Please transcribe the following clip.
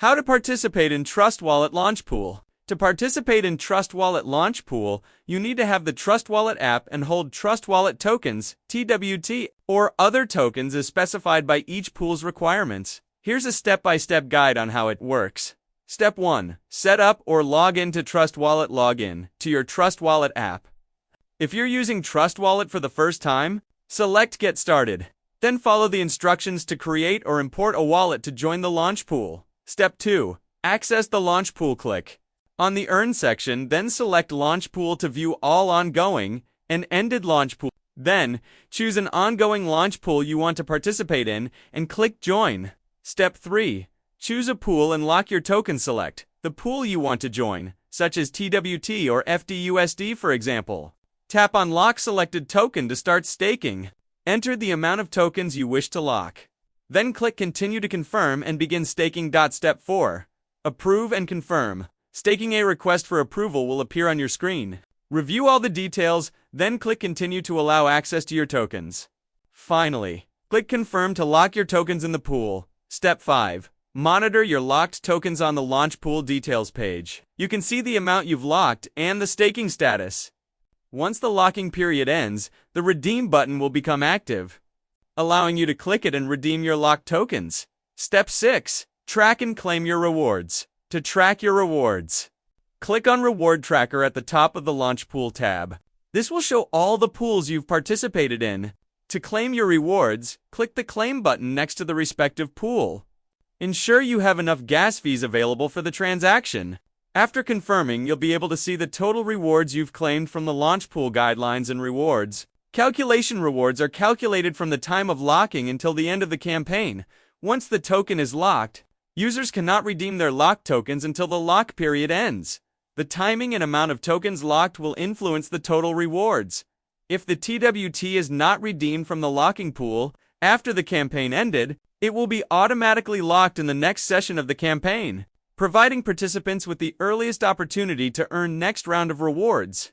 How to participate in Trust Wallet Launchpool. To participate in Trust Wallet Launchpool, you need to have the Trust Wallet app and hold Trust Wallet tokens, TWT, or other tokens as specified by each pool's requirements. Here's a step-by-step guide on how it works. Step 1. Set up or log in to Trust Wallet. Log in to your Trust Wallet app. If you're using Trust Wallet for the first time, select Get Started. Then follow the instructions to create or import a wallet to join the Launchpool. Step 2. Access the Launchpool. Click on the Earn section, then select Launchpool to view all ongoing and ended Launchpool. Then, choose an ongoing Launchpool you want to participate in and click Join. Step 3. Choose a pool and lock your token. Select the pool you want to join, such as TWT or FDUSD for example. Tap on Lock Selected Token to start staking. Enter the amount of tokens you wish to lock. Then click Continue to confirm and begin staking. Step 4. Approve and confirm. Staking a request for approval will appear on your screen. Review all the details, then click Continue to allow access to your tokens. Finally, click Confirm to lock your tokens in the pool. Step 5. Monitor your locked tokens on the Launchpool details page. You can see the amount you've locked and the staking status. Once the locking period ends, the Redeem button will become active, allowing you to click it and redeem your locked tokens. Step 6. Track and claim your rewards. To track your rewards, click on Reward Tracker at the top of the Launchpool tab. This will show all the pools you've participated in. To claim your rewards, click the Claim button next to the respective pool. Ensure you have enough gas fees available for the transaction. After confirming, you'll be able to see the total rewards you've claimed from the Launchpool guidelines and rewards. Calculation rewards are calculated from the time of locking until the end of the campaign. Once the token is locked, users cannot redeem their locked tokens until the lock period ends. The timing and amount of tokens locked will influence the total rewards. If the TWT is not redeemed from the locking pool after the campaign ended, it will be automatically locked in the next session of the campaign, providing participants with the earliest opportunity to earn next round of rewards.